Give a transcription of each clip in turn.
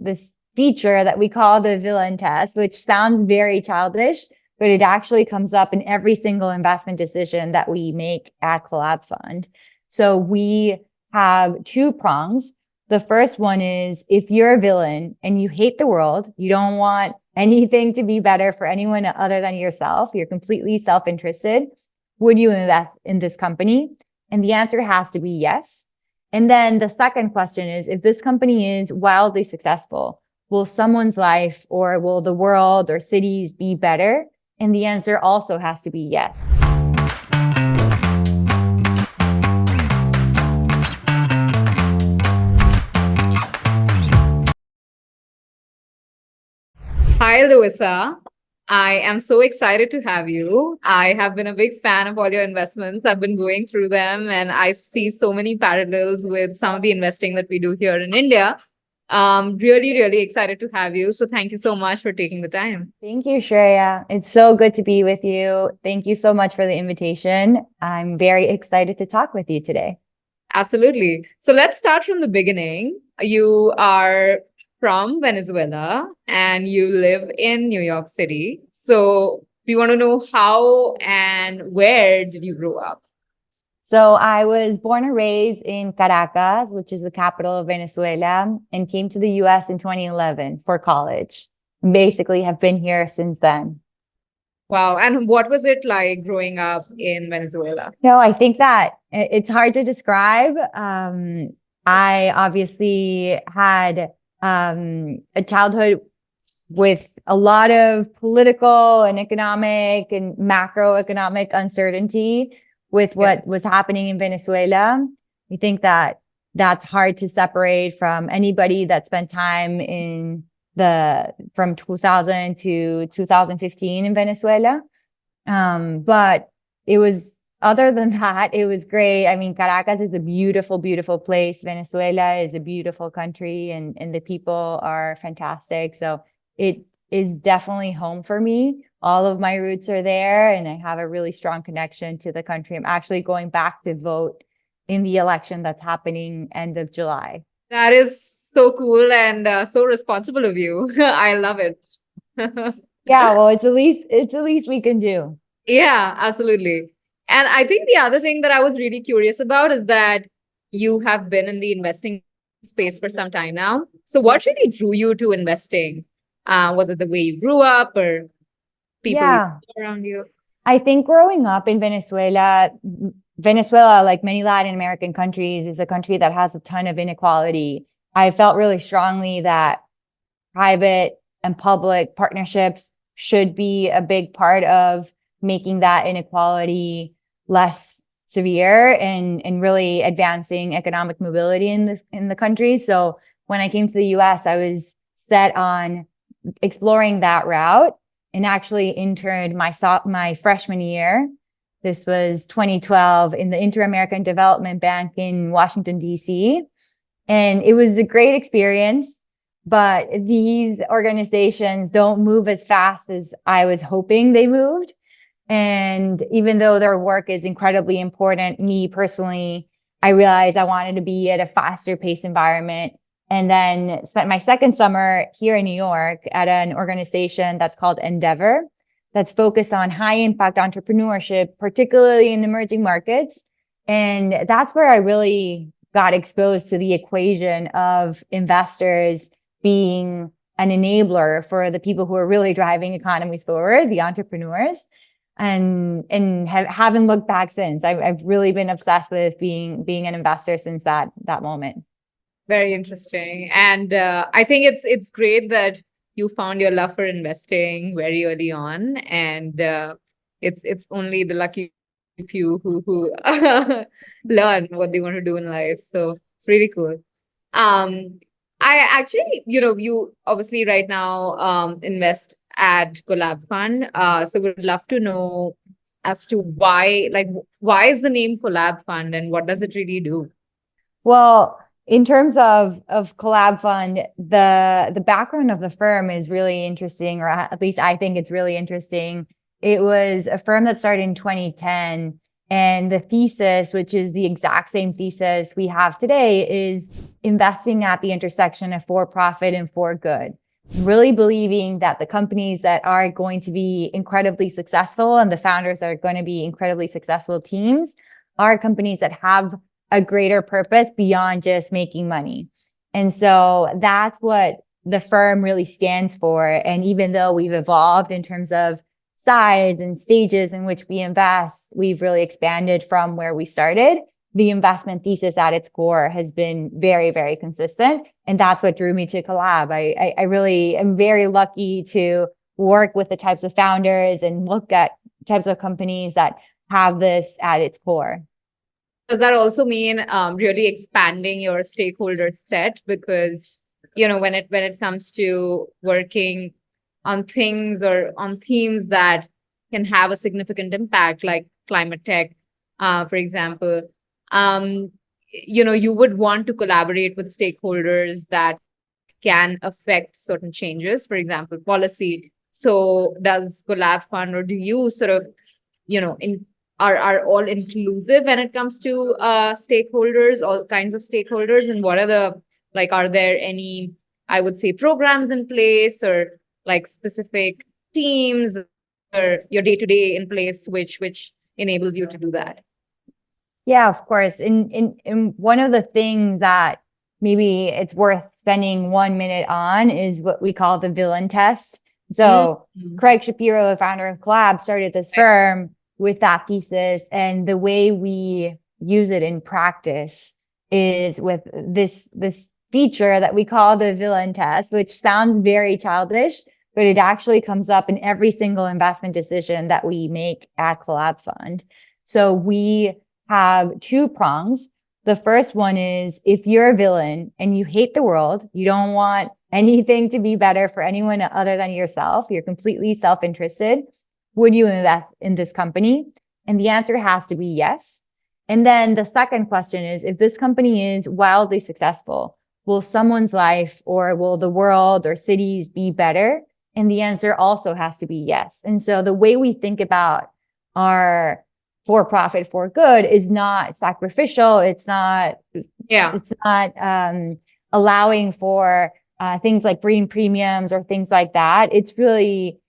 this feature that we call the Villian Test, which sounds very childish, but it actually comes up in every single investment decision that we make at Collab Fund. So we have two prongs. The first one is, if you're a villain and you hate the world, you don't want anything to be better for anyone other than yourself, you're completely self-interested, would you invest in this company? And the answer has to be yes. And then the second question is, if this company is wildly successful, will someone's life or will the world or cities be better? And the answer also has to be yes. Hi, Luisa. I am so excited to have you. I have been a big fan of all your investments. I've been going through them and I see so many parallels with some of the investing that we do here in India. Really, really excited to have you. So thank you so much for taking the time. Thank you, Shreya. It's so good to be with you. Thank you so much for the invitation. I'm very excited to talk with you today. Absolutely. So let's start from the beginning. You are from Venezuela and you live in New York City. So we want to know how and where did you grow up? So I was born and raised in Caracas, which is the capital of Venezuela, and came to the US in 2011 for college. Basically have been here since then. Wow. And what was it like growing up in Venezuela? No, I think that it's hard to describe. I obviously had a childhood with a lot of political and economic and macroeconomic uncertainty with what was happening in Venezuela. I think that that's hard to separate from anybody that spent time in from 2000 to 2015 in Venezuela. But it was, other than that, it was great. I mean, Caracas is a beautiful, beautiful place. Venezuela is a beautiful country and the people are fantastic. So it is definitely home for me. All of my roots are there and I have a really strong connection to the country. I'm actually going back to vote in the election that's happening end of July. That is so cool and so responsible of you. I love it. Yeah, well, it's the least we can do. Yeah, absolutely. And I think the other thing that I was really curious about is that you have been in the investing space for some time now. So what really drew you to investing? Was it the way you grew up or people around you? I think growing up in Venezuela, like many Latin American countries, is a country that has a ton of inequality. I felt really strongly that private and public partnerships should be a big part of making that inequality less severe and really advancing economic mobility in the country. So when I came to the US, I was set on exploring that route and actually interned my freshman year. This was 2012 in the Inter-American Development Bank in Washington, D.C. And it was a great experience, but these organizations don't move as fast as I was hoping they moved. And even though their work is incredibly important, me personally, I realized I wanted to be at a faster pace environment. And then spent my second summer here in New York at an organization that's called Endeavor, that's focused on high impact entrepreneurship, particularly in emerging markets. And that's where I really got exposed to the equation of investors being an enabler for the people who are really driving economies forward, the entrepreneurs, and haven't looked back since. I've really been obsessed with being an investor since that moment. Very interesting. And I think it's great that you found your love for investing very early on. And it's only the lucky few who learn what they want to do in life. So it's really cool. I actually, you obviously right now invest at Collab Fund. So we'd love to know as to why is the name Collab Fund and what does it really do? Well, in terms of Collab Fund, the background of the firm is really interesting, or at least I think it's really interesting. It was a firm that started in 2010 And the thesis, which is the exact same thesis we have today, is investing at the intersection of for profit and for good. Really believing that the companies that are going to be incredibly successful and the founders that are going to be incredibly successful teams are companies that have a greater purpose beyond just making money. And so that's what the firm really stands for. And even though we've evolved in terms of size and stages in which we invest, we've really expanded from where we started. The investment thesis at its core has been very, very consistent. And that's what drew me to Collab. I really am very lucky to work with the types of founders and look at types of companies that have this at its core. Does that also mean really expanding your stakeholder set? Because, when it comes to working on things or on themes that can have a significant impact, like climate tech, for example, you would want to collaborate with stakeholders that can affect certain changes, for example, policy. So does Collab Fund, or do you sort of, are all inclusive when it comes to stakeholders, all kinds of stakeholders? And what are are there any, I would say, programs in place, or like specific teams or your day-to-day in place, which enables you to do that? Yeah, of course. And one of the things that maybe it's worth spending 1 minute on is what we call the Villian Test. So Craig Shapiro, the founder of Collab, started this firm with that thesis. And the way we use it in practice is with this feature that we call the Villian Test, which sounds very childish, but it actually comes up in every single investment decision that we make at Collab Fund. So we have 2 prongs. The first one is, if you're a villain and you hate the world, you don't want anything to be better for anyone other than yourself, you're completely self-interested, would you invest in this company? And the answer has to be yes. And then the second question is, if this company is wildly successful, will someone's life or will the world or cities be better? And the answer also has to be yes. And so the way we think about our for profit, for good is not sacrificial. It's not allowing for things like green premiums or things like that. It's really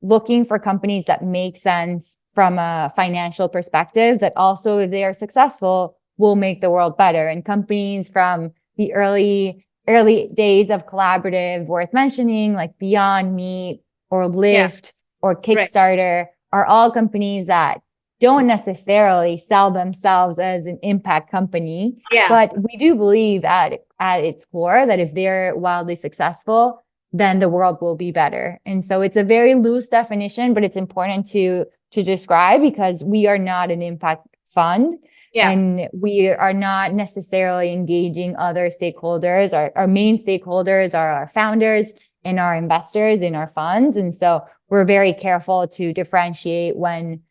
looking for companies that make sense from a financial perspective, that also, if they are successful, will make the world better. And companies from the early days of collaborative worth mentioning, like Beyond Meat or Lyft or Kickstarter, are all companies that don't necessarily sell themselves as an impact company. But we do believe at its core that if they're wildly successful, then the world will be better. And so it's a very loose definition, but it's important to describe, because we are not an impact fund. And we are not necessarily engaging other stakeholders. Our main stakeholders are our founders and our investors in our funds. And so we're very careful to differentiate when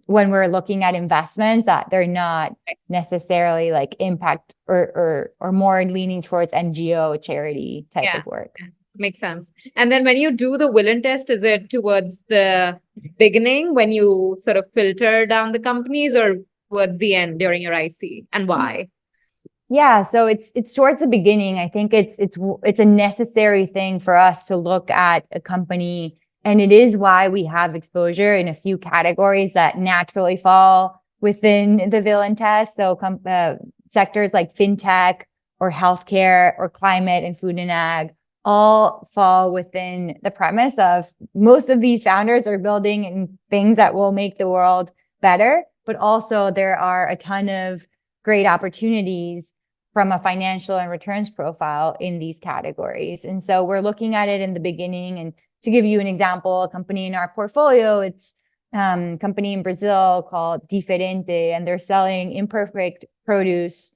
we're looking at investments, that they're not necessarily like impact or more leaning towards NGO charity type of work. Makes sense. And then when you do the Villian Test, is it towards the beginning when you sort of filter down the companies, or towards the end during your IC, and why? Yeah, so it's towards the beginning. I think it's a necessary thing for us to look at a company. And it is why we have exposure in a few categories that naturally fall within the Villian Test. So sectors like fintech or healthcare or climate and food and ag all fall within the premise of most of these founders are building in things that will make the world better. But also there are a ton of great opportunities from a financial and returns profile in these categories. And so we're looking at it in the beginning. And to give you an example, a company in our portfolio, it's a company in Brazil called Diferente, and they're selling imperfect produce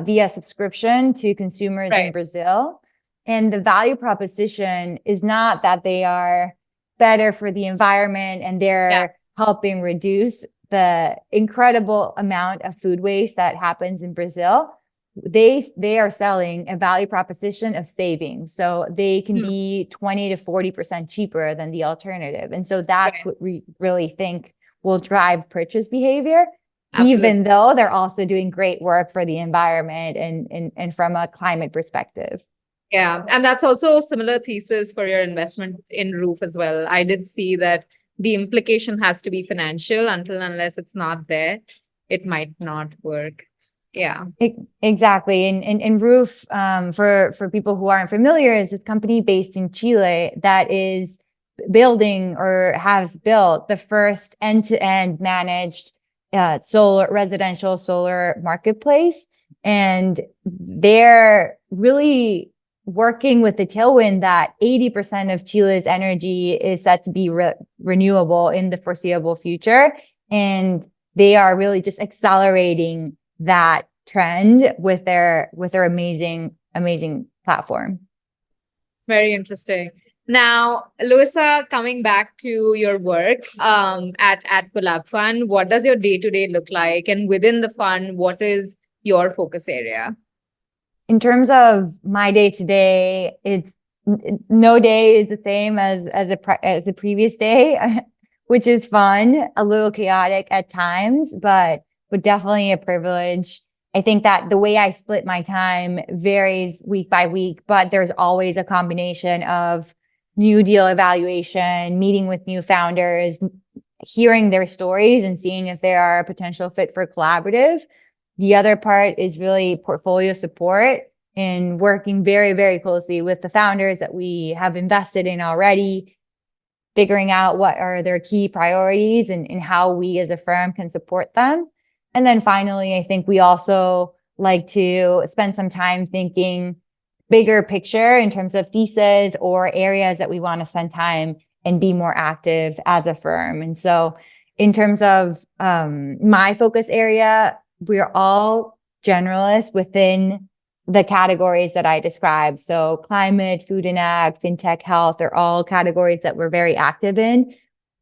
via subscription to consumers in Brazil. And the value proposition is not that they are better for the environment and they're helping reduce the incredible amount of food waste that happens in Brazil. They are selling a value proposition of savings. So they can be 20 to 40% cheaper than the alternative. And so that's what we really think will drive purchase behavior, Absolutely. even though they're also doing great work for the environment and from a climate perspective. Yeah, and that's also a similar thesis for your investment in Roof as well. I did see that the implication has to be financial. Until unless it's not there, it might not work. Yeah. Exactly. And Roof, for people who aren't familiar, is this company based in Chile that is building or has built the first end-to-end managed residential solar marketplace. And they're really working with the tailwind that 80% of Chile's energy is set to be renewable in the foreseeable future. And they are really just accelerating that trend with their amazing platform. Very interesting. Now, Luisa, coming back to your work at Collab Fund, what does your day-to-day look like? And within the fund, what is your focus area? In terms of my day-to-day, it's no day is the same as the previous day, which is fun, a little chaotic at times, but definitely a privilege. I think that the way I split my time varies week by week, but there's always a combination of new deal evaluation, meeting with new founders, hearing their stories and seeing if they are a potential fit for collaborative. The other part is really portfolio support and working very, very closely with the founders that we have invested in already, figuring out what are their key priorities and how we as a firm can support them. And then finally, I think we also like to spend some time thinking bigger picture in terms of thesis or areas that we want to spend time and be more active as a firm. And so in terms of my focus area, we're all generalists within the categories that I described. So climate, food and ag, fintech, health are all categories that we're very active in.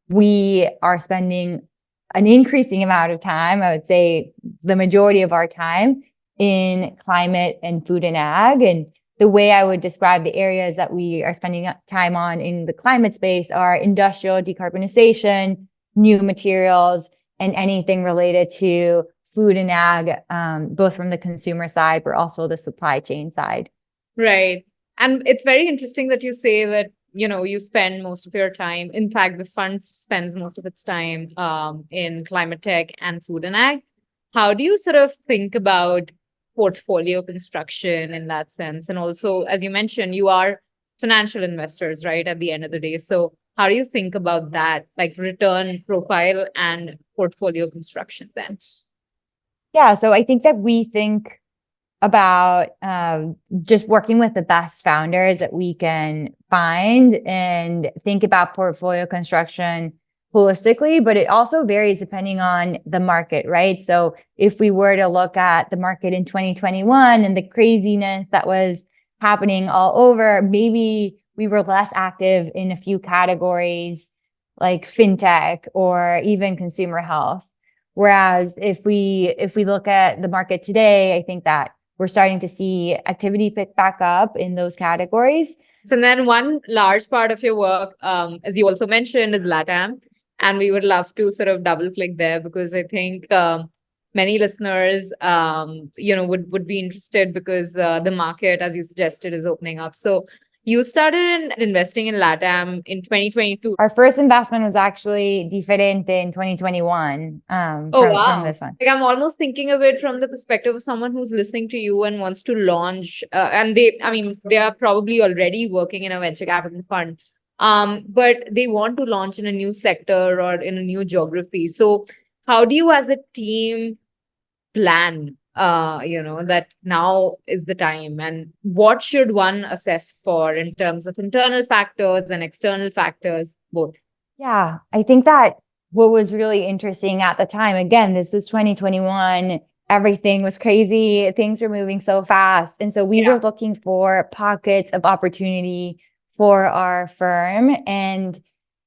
We are spending an increasing amount of time, I would say the majority of our time, in climate and food and ag. And the way I would describe the areas that we are spending time on in the climate space are industrial decarbonization, new materials, and anything related to food and ag, both from the consumer side, but also the supply chain side. Right. And it's very interesting that you say that, you spend most of your time. In fact, the fund spends most of its time in climate tech and food and ag. How do you sort of think about portfolio construction in that sense? And also, as you mentioned, you are financial investors, right, at the end of the day. So how do you think about that, like return profile and portfolio construction then? Yeah, so I think that we think about just working with the best founders that we can find and think about portfolio construction holistically, but it also varies depending on the market, right? So if we were to look at the market in 2021 and the craziness that was happening all over, maybe we were less active in a few categories like fintech or even consumer health. Whereas if we look at the market today, I think that we're starting to see activity pick back up in those categories. So then one large part of your work, as you also mentioned, is LATAM. And we would love to sort of double click there because I think many listeners, would be interested because the market, as you suggested, is opening up. So you started investing in LATAM in 2022. Our first investment was actually Diferente in 2021 from this one. Like I'm almost thinking of it from the perspective of someone who's listening to you and wants to launch, and they are probably already working in a venture capital fund, but they want to launch in a new sector or in a new geography. So how do you as a team plan that now is the time, and what should one assess for in terms of internal factors and external factors both? Yeah, I think that what was really interesting at the time, again, this was 2021, everything was crazy, things were moving so fast, and so we were looking for pockets of opportunity for our firm. And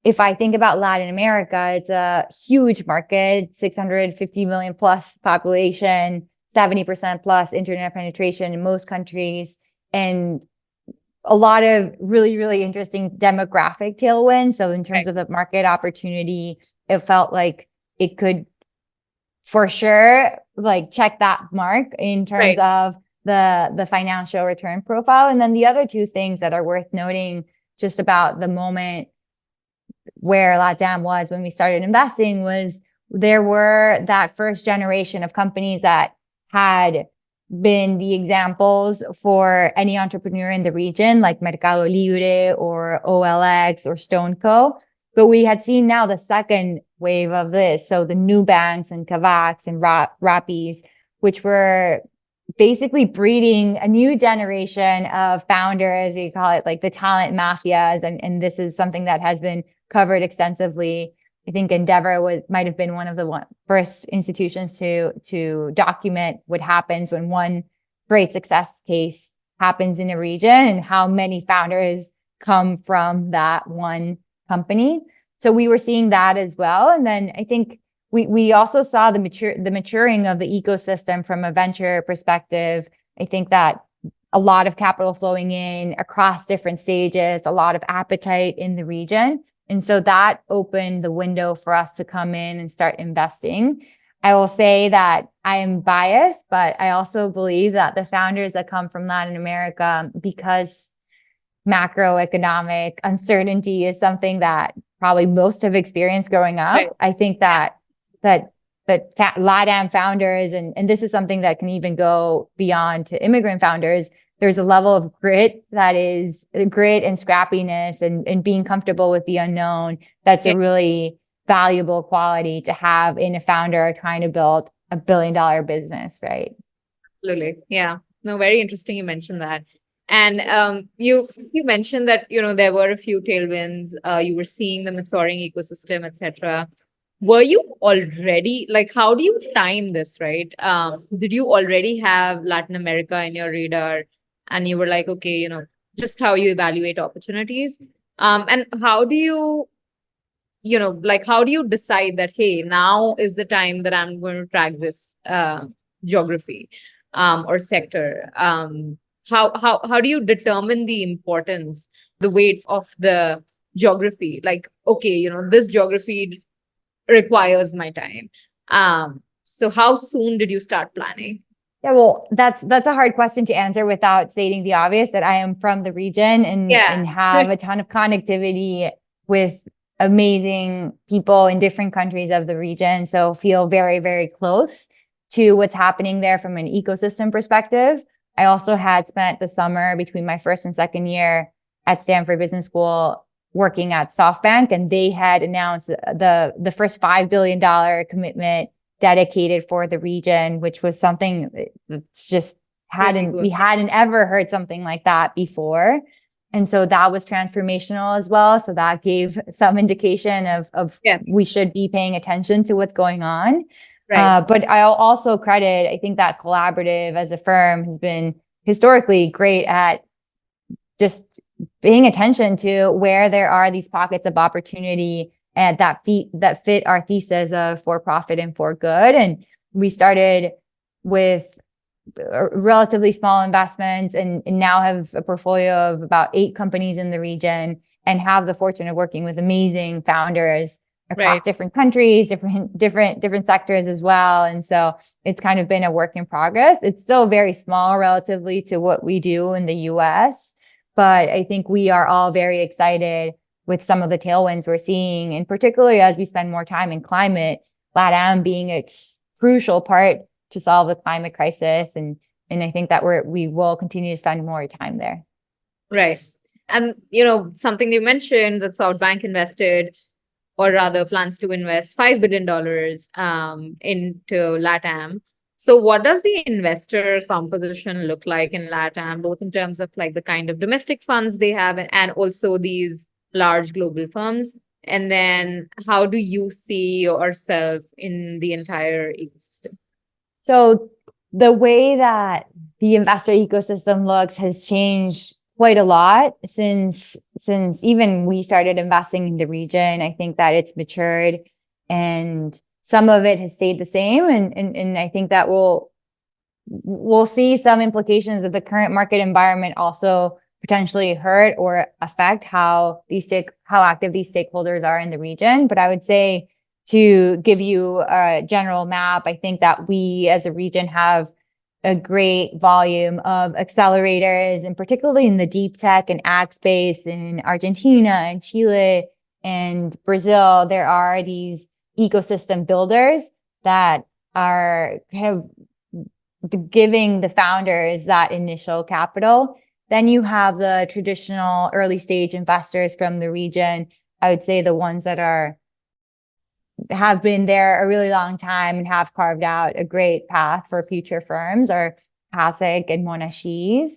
if I think about Latin America, it's a huge market, 650 million plus population, 70% plus internet penetration in most countries, and a lot of really, really interesting demographic tailwinds. So in terms of the market opportunity, it felt like it could for sure like check that mark in terms of the financial return profile. And then the other two things that are worth noting just about the moment where LATAM was when we started investing was there were that first generation of companies that had been the examples for any entrepreneur in the region, like Mercado Libre or OLX or StoneCo. But we had seen now the second wave of this. So the new banks and Kavaks and Rappis, which were basically breeding a new generation of founders. We call it like the talent mafias. And this is something that has been covered extensively. I think Endeavor might have been one of the first institutions to document what happens when one great success case happens in a region and how many founders come from that one company. So we were seeing that as well. And then I think we also saw the maturing of the ecosystem from a venture perspective. I think that a lot of capital flowing in across different stages, a lot of appetite in the region. And so that opened the window for us to come in and start investing. I will say that I am biased, but I also believe that the founders that come from Latin America, because macroeconomic uncertainty is something that probably most have experienced growing up. Right. I think that LATAM founders, and this is something that can even go beyond to immigrant founders, there's a level of grit that is grit and scrappiness and being comfortable with the unknown. That's a really valuable quality to have in a founder trying to build a $1 billion business, right? Absolutely. Yeah. No, very interesting you mentioned that. And you mentioned that, there were a few tailwinds, you were seeing the maturing ecosystem, etc. Were you already, like, how do you time this, right? Did you already have Latin America in your radar and you were like, okay, just how you evaluate opportunities? And how do you, how do you decide that, hey, now is the time that I'm going to track this geography or sector? How do you determine the importance, the weights of the geography? Like, okay, this geography requires my time. So how soon did you start planning? Yeah, well, that's a hard question to answer without stating the obvious that I am from the region and have a ton of connectivity with amazing people in different countries of the region. So feel very, very close to what's happening there from an ecosystem perspective. I also had spent the summer between my first and second year at Stanford Business School working at Softbank, and they had announced the first $5 billion commitment dedicated for the region, which was something that's just we hadn't ever heard something like that before. And so that was transformational as well. So that gave some indication of we should be paying attention to what's going on. Right. But I'll also credit, I think that Collaborative as a firm has been historically great at just paying attention to where there are these pockets of opportunity and that fit our thesis of for profit and for good. And we started with relatively small investments and now have a portfolio of about 8 companies in the region and have the fortune of working with amazing founders across different countries, different sectors as well. And so it's kind of been a work in progress. It's still very small relatively to what we do in the US, but I think we are all very excited with some of the tailwinds we're seeing, and particularly as we spend more time in climate, LATAM being a crucial part to solve the climate crisis. And I think that we will continue to spend more time there. Right. And, something you mentioned that Softbank invested, or rather plans to invest $5 billion into LATAM. So what does the investor composition look like in LATAM, both in terms of like the kind of domestic funds they have and also these large global firms? And then how do you see yourself in the entire ecosystem? So the way that the investor ecosystem looks has changed quite a lot since even we started investing in the region. I think that it's matured and some of it has stayed the same. And I think that we'll see some implications of the current market environment also potentially hurt or affect how active these stakeholders are in the region. But I would say to give you a general map, I think that we as a region have a great volume of accelerators, and particularly in the deep tech and ag space in Argentina and Chile and Brazil, there are these ecosystem builders that are kind of giving the founders that initial capital. Then you have the traditional early stage investors from the region. I would say the ones that have been there a really long time and have carved out a great path for future firms are Artyc and Verne.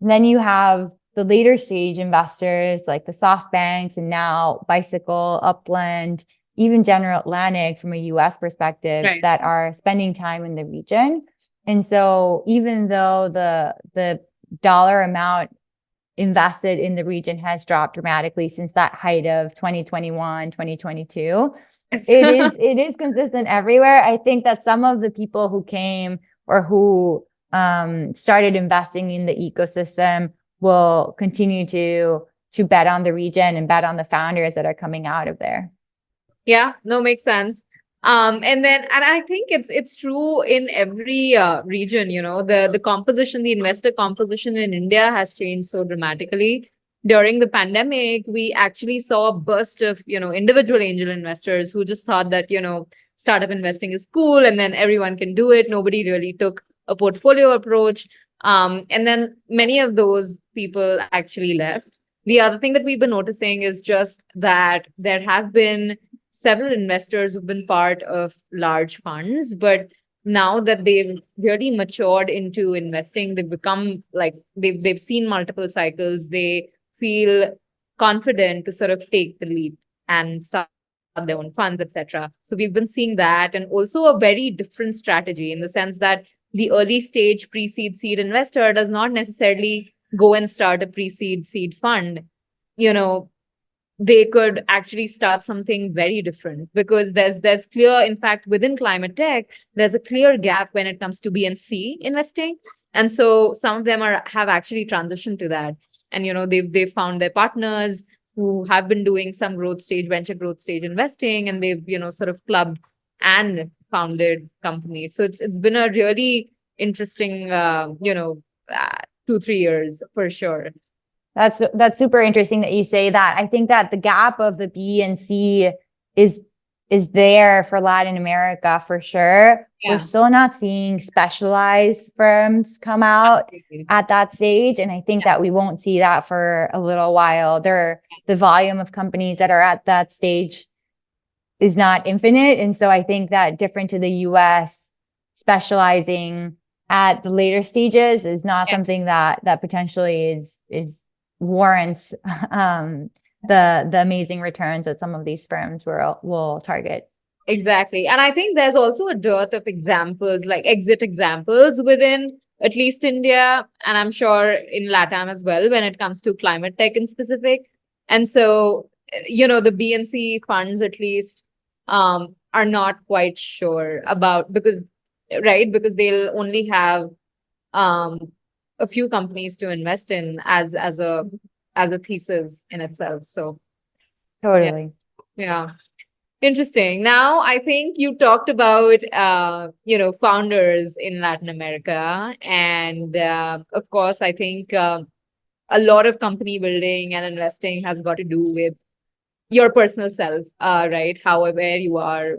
Then you have the later stage investors like the Softbanks and now Bicycle, Upland, even General Atlantic from a US perspective that are spending time in the region. And so even though the dollar amount invested in the region has dropped dramatically since that height of 2021, 2022, it is consistent everywhere. I think that some of the people who came or who started investing in the ecosystem will continue to bet on the region and bet on the founders that are coming out of there. Yeah, no, makes sense. And I think it's true in every region, the composition, the investor composition in India has changed so dramatically. During the pandemic, we actually saw a burst of, individual angel investors who just thought that, startup investing is cool and then everyone can do it. Nobody really took a portfolio approach. And then many of those people actually left. The other thing that we've been noticing is just that there have been several investors who've been part of large funds, but now that they've really matured into investing, they've become like they've seen multiple cycles. They feel confident to sort of take the lead and start their own funds, etc. So we've been seeing that, and also a very different strategy in the sense that the early stage pre-seed seed investor does not necessarily go and start a pre-seed seed fund. They could actually start something very different because there's clear, in fact, within climate tech, there's a clear gap when it comes to B and C investing. And so some of them have actually transitioned to that. And, they've found their partners who have been doing some venture growth stage investing, and they've, sort of clubbed and founded companies. So it's been a really interesting, 2-3 years for sure. That's super interesting that you say that. I think that the gap of the B and C is there for Latin America for sure. Yeah. We're still not seeing specialized firms come out at that stage. And I think that we won't see that for a little while. The volume of companies that are at that stage is not infinite. And so I think that different to the US, specializing at the later stages is not something that potentially is warrants the amazing returns that some of these firms will target. Exactly. And I think there's also a dearth of examples, like exit examples within at least India, and I'm sure in LATAM as well, when it comes to climate tech in specific. And so, the B and C funds at least are not quite sure about because they'll only have a few companies to invest in as a thesis in itself. So totally. Yeah. Interesting. Now, I think you talked about, founders in Latin America. And of course, I think a lot of company building and investing has got to do with your personal self, right? Where you are,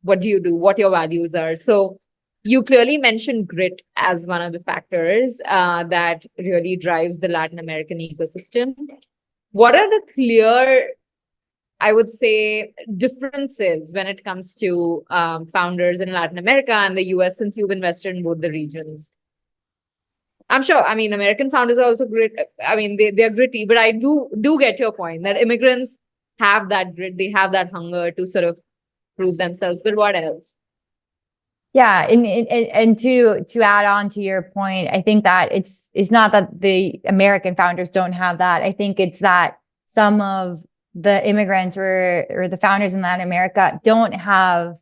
what do you do, what your values are. So you clearly mentioned grit as one of the factors that really drives the Latin American ecosystem. What are the clear, I would say, differences when it comes to founders in Latin America and the US, since you've invested in both the regions? I'm sure, American founders are also grit. They're gritty, but I do get your point that immigrants have that grit. They have that hunger to sort of prove themselves. But what else? Yeah, and to add on to your point, I think that it's not that the American founders don't have that. I think it's that some of the immigrants or the founders in Latin America don't have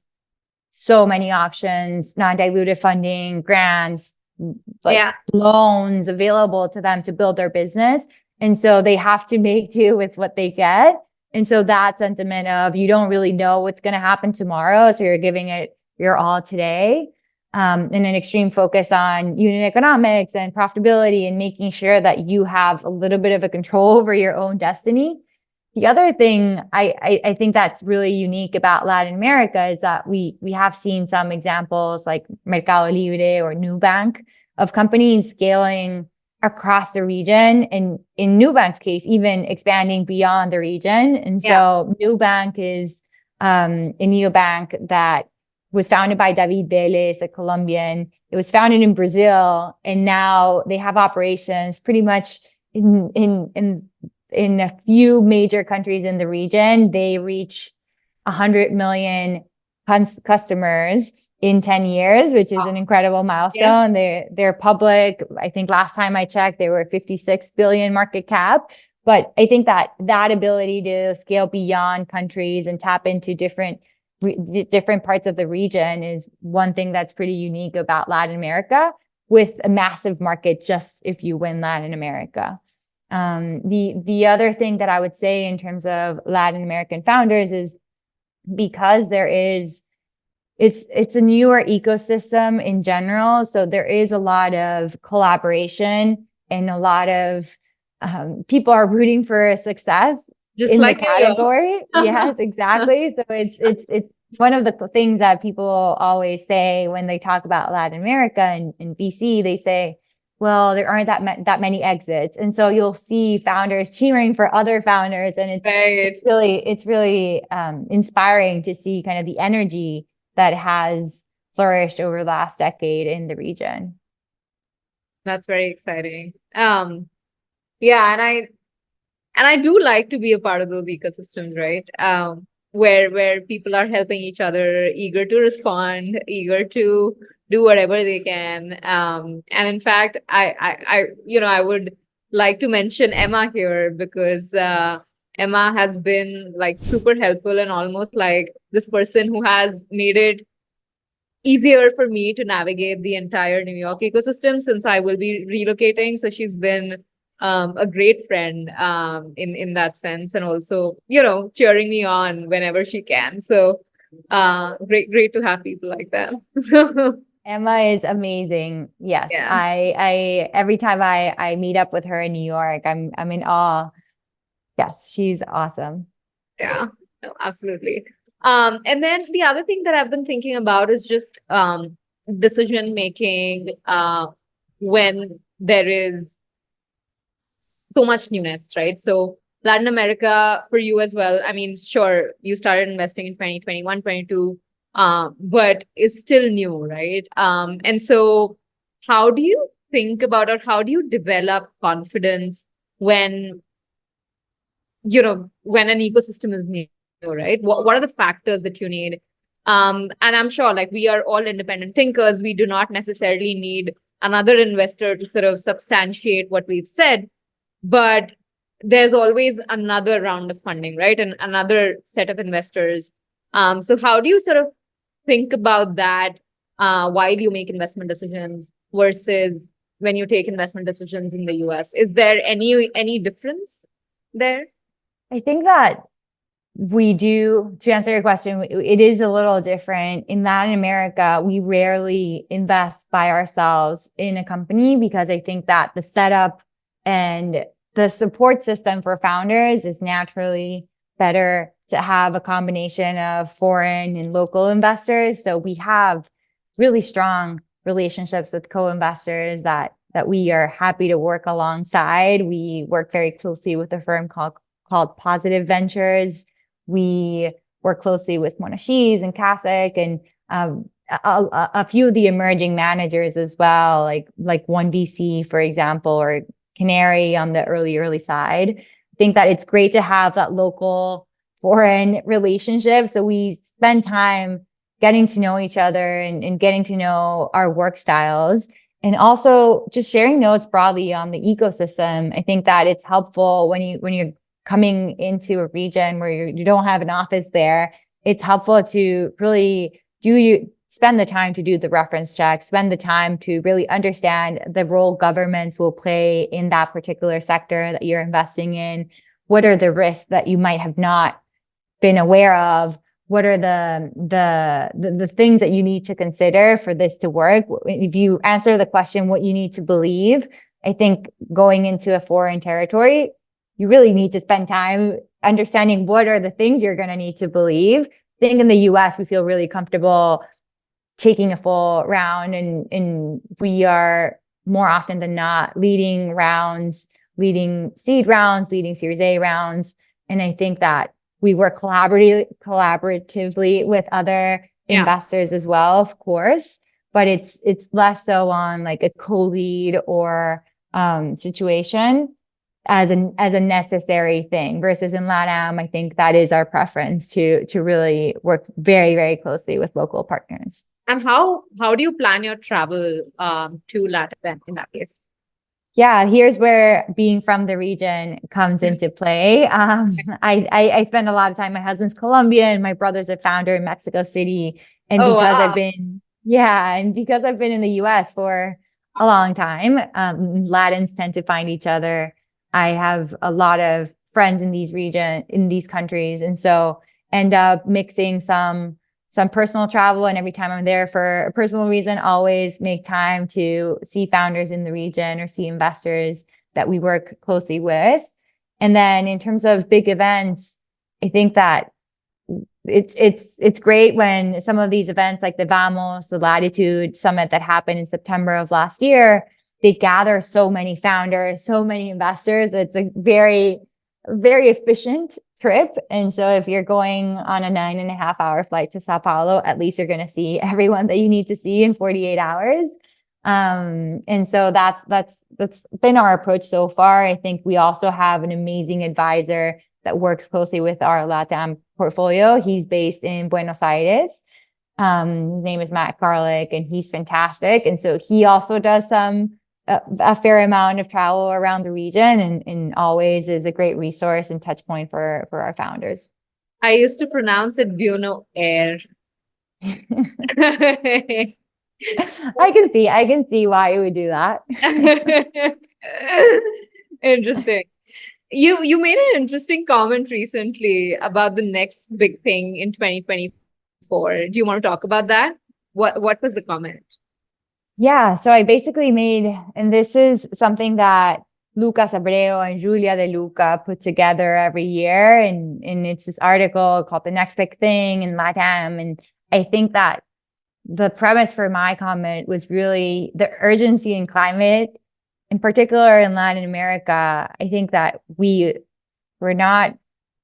so many options, non-dilutive funding, grants, loans available to them to build their business. And so they have to make do with what they get. And so that sentiment of you don't really know what's going to happen tomorrow, so you're giving it your all today, and an extreme focus on unit economics and profitability and making sure that you have a little bit of a control over your own destiny. The other thing I think that's really unique about Latin America is that we have seen some examples like Mercado Libre or Nubank of companies scaling across the region, and in Nubank's case, even expanding beyond the region. And so Nubank is a neobank that was founded by David Vélez, a Colombian. It was founded in Brazil, and now they have operations pretty much in a few major countries in the region. They reach 100 million customers in 10 years, which is an incredible milestone. They're public. I think last time I checked, they were 56 billion market cap. But I think that ability to scale beyond countries and tap into different parts of the region is one thing that's pretty unique about Latin America, with a massive market just if you win Latin America. The other thing that I would say in terms of Latin American founders is because it's a newer ecosystem in general. So there is a lot of collaboration and a lot of people are rooting for success just in like the category. Yes, exactly. So it's one of the things that people always say when they talk about Latin America and VC. They say, well, there aren't that many exits. And so you'll see founders cheering for other founders. And it's really inspiring to see kind of the energy that has flourished over the last decade in the region. That's very exciting. Yeah, and I do like to be a part of those ecosystems, right? Where people are helping each other, eager to respond, eager to do whatever they can. And in fact, I would like to mention Emma here, because Emma has been like super helpful and almost like this person who has made it easier for me to navigate the entire New York ecosystem since I will be relocating. So she's been a great friend in that sense, and also, cheering me on whenever she can. So great to have people like that. Emma is amazing. Yes. Yeah. I every time I meet up with her in New York, I'm in awe. Yes, she's awesome. Yeah, no, absolutely. And then the other thing that I've been thinking about is just decision making when there is so much newness, right? So Latin America for you as well. I mean, sure, you started investing in 2021, 22, but it's still new, right? And so how do you think about, or how do you develop confidence when when an ecosystem is new, right? What are the factors that you need? And I'm sure, like, we are all independent thinkers. We do not necessarily need another investor to sort of substantiate what we've said, but there's always another round of funding, right? And another set of investors. So how do you sort of think about that while you make investment decisions versus when you take investment decisions in the US? Is there any difference there? I think that we do, to answer your question, it is a little different. In Latin America, we rarely invest by ourselves in a company because I think that the setup and the support system for founders is naturally better to have a combination of foreign and local investors. So we have really strong relationships with co-investors that we are happy to work alongside. We work very closely with a firm called Positive Ventures. We work closely with Monashis and Kasich and a few of the emerging managers as well, like One VC, for example, or Canary on the early side. I think that it's great to have that local foreign relationship. So we spend time getting to know each other and getting to know our work styles, and also just sharing notes broadly on the ecosystem. I think that it's helpful when you're coming into a region where you don't have an office there. It's helpful to really spend the time to do the reference checks, spend the time to really understand the role governments will play in that particular sector that you're investing in. what are the risks that you might have not been aware of? What are the things that you need to consider for this to work? If you answer the question, what you need to believe, I think going into a foreign territory, you really need to spend time understanding what are the things you're going to need to believe. I think in the US, we feel really comfortable taking a full round, and we are more often than not leading rounds, leading seed rounds, leading Series A rounds. And I think that we work collaboratively with other investors as well, of course, but it's less so on like a co-lead or situation as a necessary thing, versus in LATAM, I think that is our preference to really work very, very closely with local partners. And how do you plan your travel to LATAM in that case? Yeah, here's where being from the region comes into play. I spend a lot of time. My husband's Colombian. My brother's a founder in Mexico City. And because I've been in the US for a long time, Latins tend to find each other. I have a lot of friends in these countries. And so end up mixing some personal travel, and every time I'm there for a personal reason, always make time to see founders in the region or see investors that we work closely with. And then in terms of big events, I think that it's great when some of these events like the Vamos, the Latitude Summit that happened in September of last year, they gather so many founders, so many investors. It's a very, very efficient trip. And so if you're going on a 9.5-hour flight to Sao Paulo, at least you're going to see everyone that you need to see in 48 hours. And so that's been our approach so far. I think we also have an amazing advisor that works closely with our LATAM portfolio. He's based in Buenos Aires. His name is Matt Garlick, and he's fantastic. And so he also does a fair amount of travel around the region, and always is a great resource and touch point for our founders. I used to pronounce it Buenos Aires. I can see why you would do that. Interesting. You made an interesting comment recently about the next big thing in 2024. Do you want to talk about that? What was the comment? Yeah, so I basically made, and this is something that Lucas Abreu and Julia De Luca put together every year, and it's this article called The Next Big Thing in LATAM. And I think that the premise for my comment was really the urgency in climate, in particular in Latin America. I think that we're not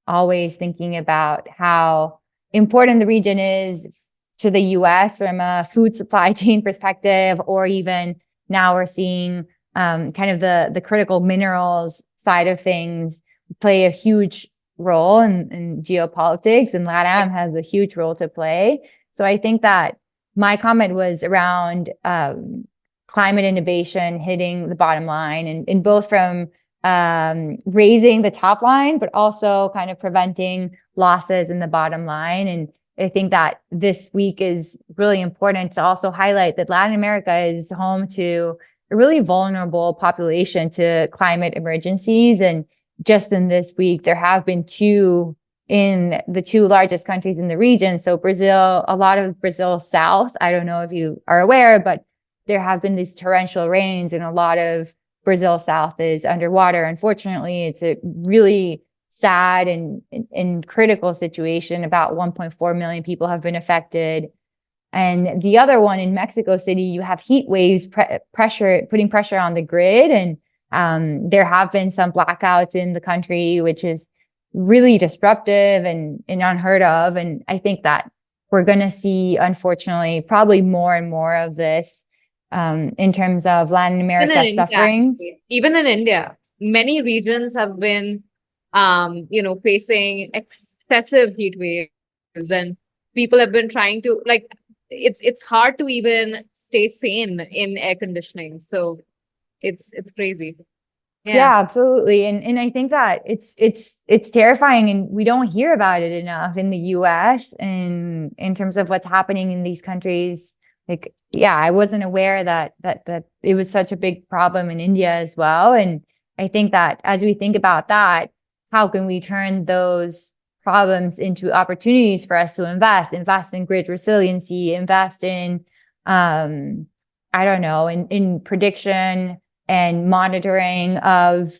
always thinking about how important the region is to the US from a food supply chain perspective, or even now we're seeing kind of the critical minerals side of things play a huge role in geopolitics, and LATAM has a huge role to play. So I think that my comment was around climate innovation hitting the bottom line, and both from raising the top line, but also kind of preventing losses in the bottom line. And I think that this week is really important to also highlight that Latin America is home to a really vulnerable population to climate emergencies. And just in this week, there have been two in the two largest countries in the region. So Brazil, a lot of Brazil South, I don't know if you are aware, but there have been these torrential rains, and a lot of Brazil South is underwater. Unfortunately, it's a really sad and critical situation. About 1.4 million people have been affected. And the other one in Mexico City, you have heat waves putting pressure on the grid. And there have been some blackouts in the country, which is really disruptive and unheard of. And I think that we're going to see, unfortunately, probably more and more of this in terms of Latin America suffering. Even in India, many regions have been facing excessive heat waves, and people have been trying to, like, it's hard to even stay sane in air conditioning. So it's crazy. Yeah, absolutely. And I think that it's terrifying, and we don't hear about it enough in the US, and in terms of what's happening in these countries. Like, yeah, I wasn't aware that it was such a big problem in India as well. And I think that as we think about that, how can we turn those problems into opportunities for us to invest in grid resiliency, invest in, I don't know, in prediction and monitoring of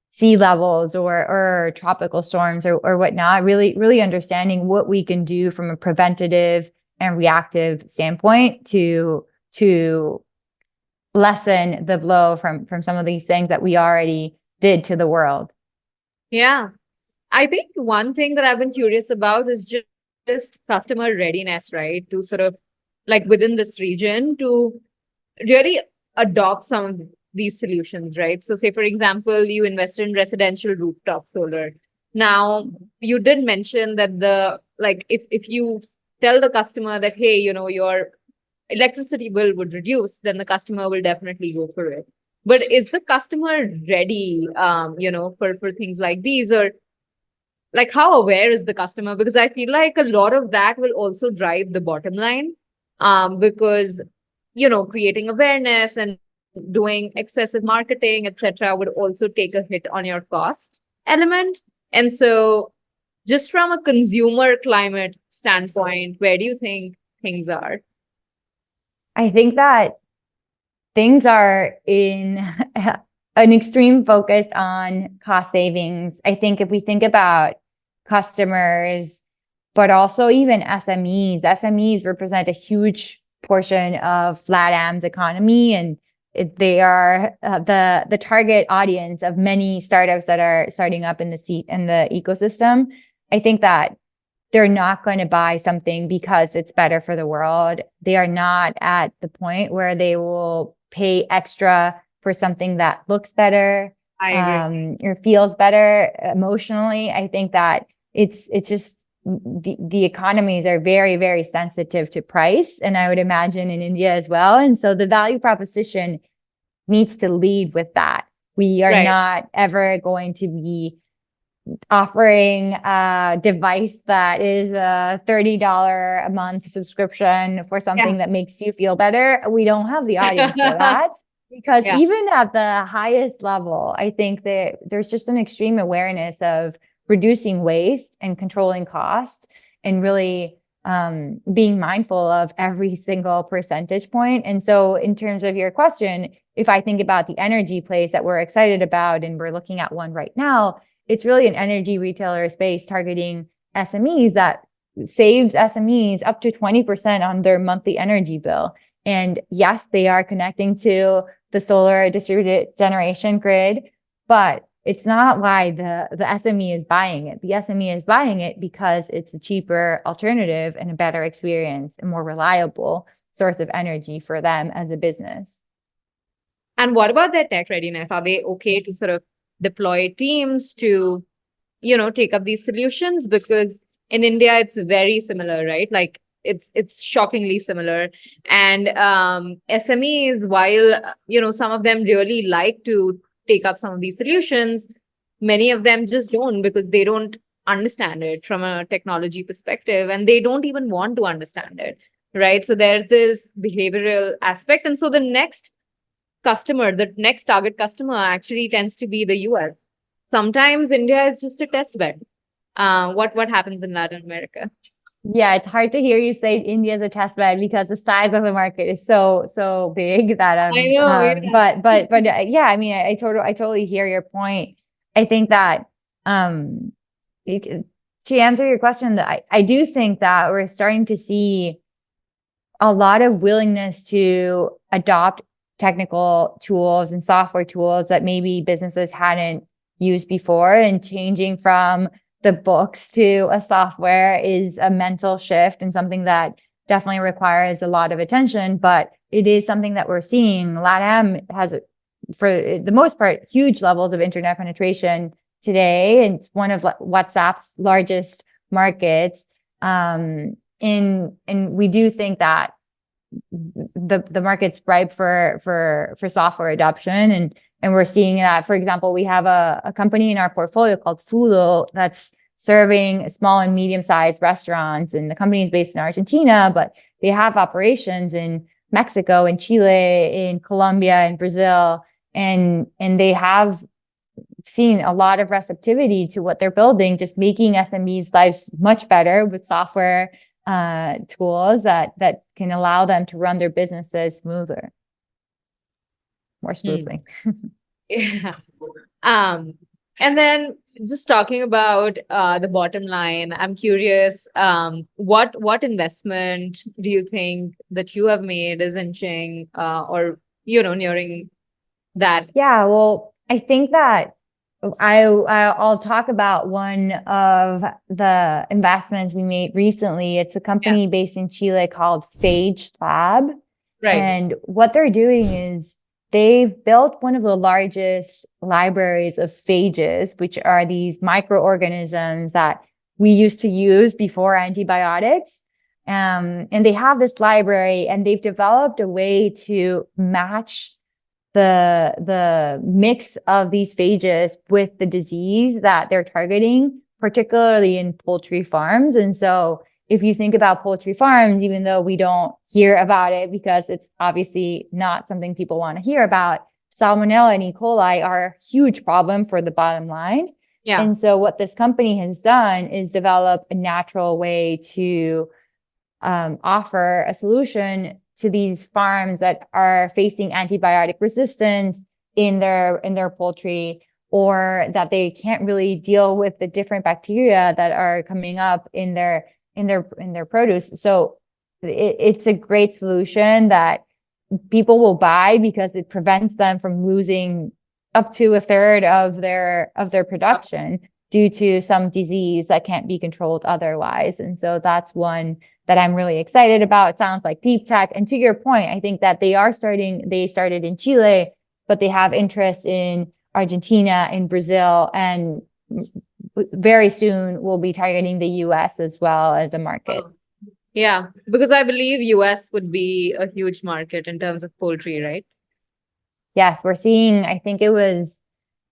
sea levels or tropical storms or whatnot, really understanding what we can do from a preventative and reactive standpoint to lessen the blow from some of these things that we already did to the world. Yeah. I think one thing that I've been curious about is just customer readiness, right? To sort of like within this region to really adopt some of these solutions, right? So say, for example, you invest in residential rooftop solar. Now, you did mention that if you tell the customer that, hey, your electricity bill would reduce, then the customer will definitely go for it. But is the customer ready, for things like these, or like how aware is the customer? Because I feel like a lot of that will also drive the bottom line, because creating awareness and doing excessive marketing, etc., would also take a hit on your cost element. And so, just from a consumer climate standpoint, where do you think things are? I think that things are in an extreme focus on cost savings. I think if we think about customers, but also even SMEs represent a huge portion of LATAM's economy, and they are the target audience of many startups that are starting up in the ecosystem. I think that they're not going to buy something because it's better for the world. They are not at the point where they will pay extra for something that looks better, I agree. or feels better emotionally. I think that it's just the economies are very, very sensitive to price, and I would imagine in India as well. And so the value proposition needs to lead with that. We are Right. not ever going to be offering a device that is a $30 a month subscription for something that makes you feel better. We don't have the audience for that, because Yeah. even at the highest level, I think that there's just an extreme awareness of reducing waste and controlling cost, and really being mindful of every single percentage point. And so in terms of your question, if I think about the energy plays that we're excited about, and we're looking at one right now, it's really an energy retailer space targeting SMEs that saves SMEs up to 20% on their monthly energy bill. And yes, they are connecting to the solar distributed generation grid, but it's not why the SME is buying it. The SME is buying it because it's a cheaper alternative and a better experience and more reliable source of energy for them as a business. And what about their tech readiness? Are they okay to sort of deploy teams to, take up these solutions? Because in India, it's very similar, right? Like it's shockingly similar. And SMEs, while, some of them really like to take up some of these solutions, many of them just don't, because they don't understand it from a technology perspective, and they don't even want to understand it, right? So there's this behavioral aspect. And so the next target customer actually tends to be the US. Sometimes India is just a test bed. What happens in Latin America? Yeah, it's hard to hear you say India is a test bed because the size of the market is so big that I know, yeah. but yeah, I mean, I totally hear your point. I think that to answer your question, that I do think that we're starting to see a lot of willingness to adopt technical tools and software tools that maybe businesses hadn't used before, and changing from the books to a software is a mental shift and something that definitely requires a lot of attention, but it is something that we're seeing. LATAM has, for the most part, huge levels of internet penetration today. And it's one of WhatsApp's largest markets. And we do think that the market's ripe for software adoption, and we're seeing that. For example, we have a company in our portfolio called Fulo that's serving small and medium-sized restaurants, and the company is based in Argentina, but they have operations in Mexico, in Chile, in Colombia, in Brazil, and they have seen a lot of receptivity to what they're building, just making SMEs' lives much better with software tools that can allow them to run their businesses more smoothly. Yeah. And then just talking about the bottom line, I'm curious, what investment do you think that you have made is inching or nearing that? Yeah, well, I think that I'll talk about one of the investments we made recently. It's a company based in Chile called Phage Lab. Right. And what they're doing is they've built one of the largest libraries of phages, which are these microorganisms that we used to use before antibiotics. And they have this library, and they've developed a way to match the mix of these phages with the disease that they're targeting, particularly in poultry farms. And so if you think about poultry farms, even though we don't hear about it because it's obviously not something people want to hear about, Salmonella and E. coli are a huge problem for the bottom line. Yeah. And so what this company has done is develop a natural way to offer a solution to these farms that are facing antibiotic resistance in their poultry, or that they can't really deal with the different bacteria that are coming up in their produce. So it's a great solution that people will buy because it prevents them from losing up to a third of their production due to some disease that can't be controlled otherwise. And so that's one that I'm really excited about. It sounds like deep tech. And to your point, I think that they started in Chile, but they have interest in Argentina, in Brazil, and very soon we'll be targeting the US as well as a market. Yeah, because I believe US would be a huge market in terms of poultry, right? Yes, we're seeing, I think it was,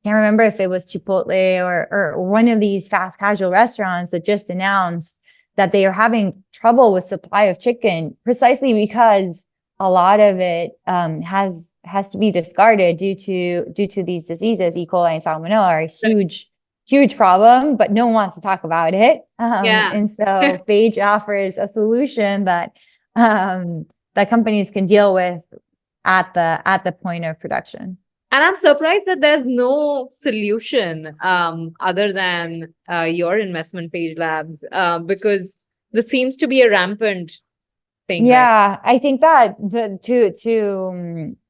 can't remember if it was Chipotle or one of these fast casual restaurants that just announced that they are having trouble with supply of chicken precisely because a lot of it has to be discarded due to these diseases. E. coli and salmonella are a huge problem, but no one wants to talk about it. And so Phage offers a solution that that companies can deal with at the point of production. And I'm surprised that there's no solution other than your investment, Phage Labs, because this seems to be a rampant thing. Yeah, right? I think that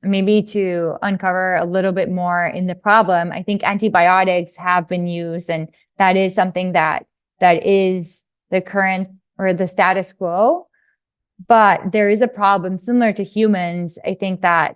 maybe to uncover a little bit more in the problem, I think antibiotics have been used, and that is something that is the current or the status quo. But there is a problem similar to humans. I think that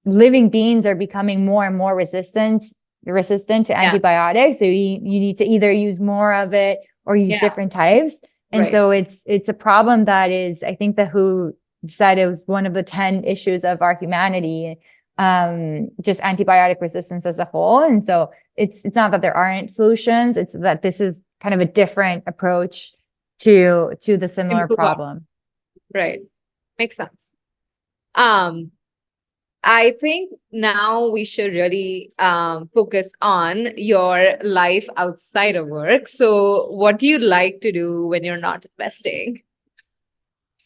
living beings are becoming more and more resistant to antibiotics. So you need to either use more of it or use different types. And so it's a problem that is, I think the WHO said it was one of the 10 issues of our humanity, just antibiotic resistance as a whole. And so it's not that there aren't solutions, it's that this is kind of a different approach to the similar problem. Right. Makes sense. I think now we should really focus on your life outside of work. So what do you like to do when you're not investing?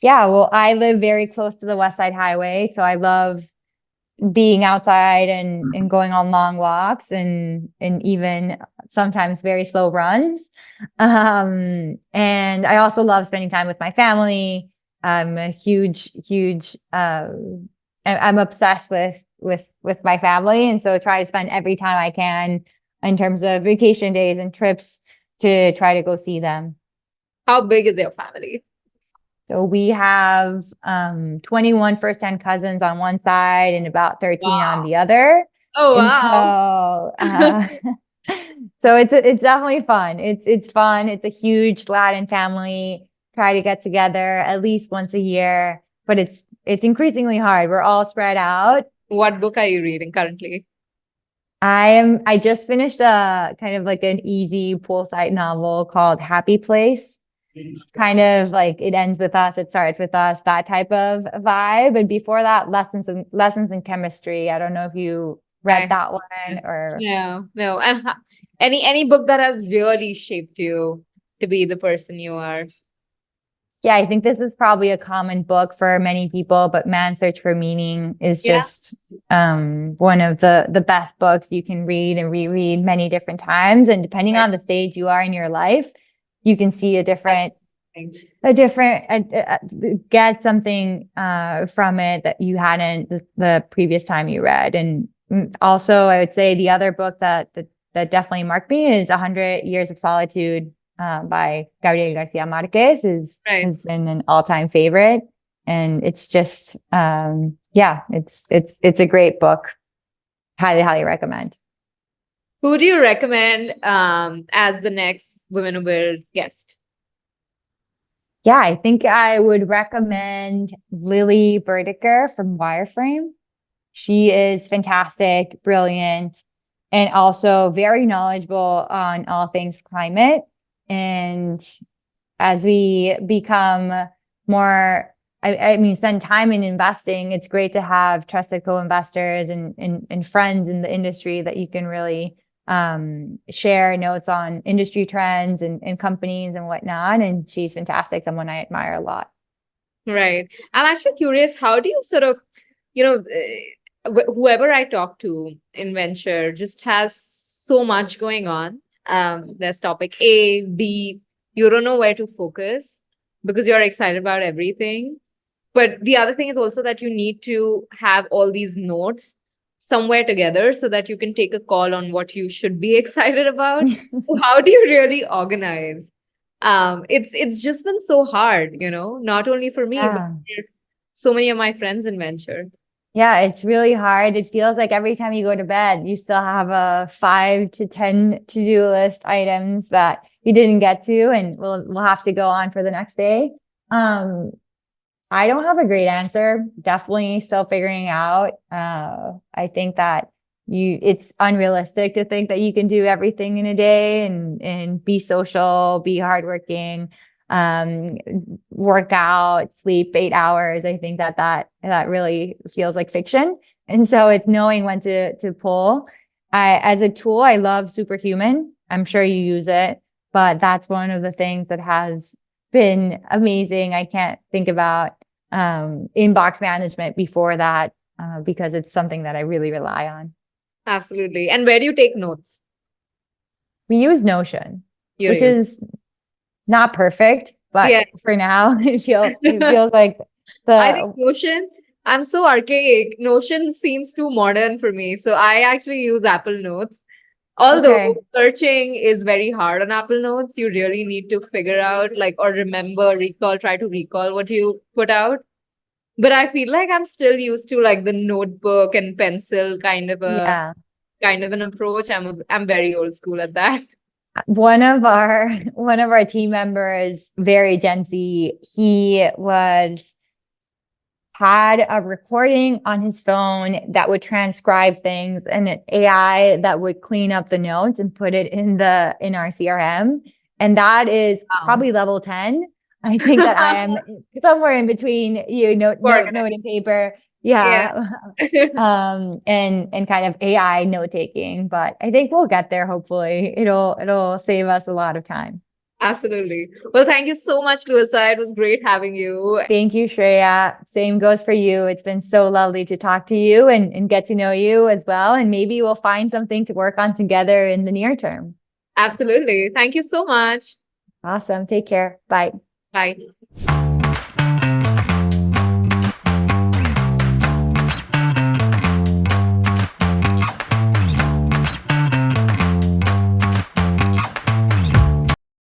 Yeah, well, I live very close to the West Side Highway, so I love being outside and going on long walks and even sometimes very slow runs. And I also love spending time with my family. I'm a huge I'm obsessed with my family, and so I try to spend every time I can in terms of vacation days and trips to try to go see them. How big is your family? So we have 21 first-hand cousins on one side and about 13 on the other. Oh, wow. So it's definitely fun. It's fun. It's a huge Latin family. Try to get together at least once a year, but it's increasingly hard. We're all spread out. What book are you reading currently? I just finished a kind of like an easy poolside novel called Happy Place. It's kind of like it ends with us, it starts with us, that type of vibe. And before that, lessons in chemistry. I don't know if you read I that one or no. And any book that has really shaped you to be the person you are. yeah, I think this is probably a common book for many people, but Man's Search for Meaning is Yeah. just one of the best books you can read and reread many different times. And depending Right. on the stage you are in your life, you can see a different get something from it that you hadn't the previous time you read. And also, I would say the other book that definitely marked me is 100 Years of Solitude by Gabriel Garcia Marquez Right. has been an all-time favorite. And it's just, yeah, it's a great book. Highly, highly recommend. Who do you recommend as the next Women Who Build guest? Yeah, I think I would recommend Lily Burdicker from Wireframe. She is fantastic, brilliant, and also very knowledgeable on all things climate. And as we become more, I mean, spend time in investing, it's great to have trusted co-investors and friends in the industry that you can really share notes on industry trends and companies and whatnot. And she's fantastic, someone I admire a lot. Right. I'm actually curious, how do you sort of, you know, whoever I talk to in venture just has so much going on. There's topic A, B, you don't know where to focus because you're excited about everything. But the other thing is also that you need to have all these notes somewhere together so that you can take a call on what you should be excited about. So how do you really organize? It's just been so hard, not only for me, but Yeah. for so many of my friends in venture. Yeah, it's really hard. It feels like every time you go to bed, you still have a 5 to 10 to-do list items that you didn't get to, and we'll have to go on for the next day. I don't have a great answer. Definitely still figuring out. I think that it's unrealistic to think that you can do everything in a day and be social, be hardworking, work out, sleep 8 hours. I think that really feels like fiction. And so it's knowing when to pull. As a tool, I love Superhuman. I'm sure you use it, but that's one of the things that has been amazing. I can't think about inbox management before that because it's something that I really rely on. Absolutely. And where do you take notes? We use Notion, You which use. is not perfect, but Yeah. for now it feels like I think the Notion, I'm so archaic. Notion seems too modern for me. So I actually use Apple Notes. Although okay. searching is very hard on Apple Notes, you really need to figure out, or remember, try to recall what you put out. But I feel like I'm still used to the notebook and pencil Yeah. kind of an approach. I'm very old school at that. One of our team members, very Gen Z, he had a recording on his phone that would transcribe things and an AI that would clean up the notes and put it in our CRM. And that is Wow. probably level 10. I think that I am somewhere in between note and paper. Yeah. And kind of AI note taking, but I think we'll get there. Hopefully it'll save us a lot of time. Absolutely. Well, thank you so much, Luisa. It was great having you. Thank you, Shreya. Same goes for you. It's been so lovely to talk to you and get to know you as well. And maybe we'll find something to work on together in the near term. Absolutely. Thank you so much. Awesome. Take care. Bye. Bye.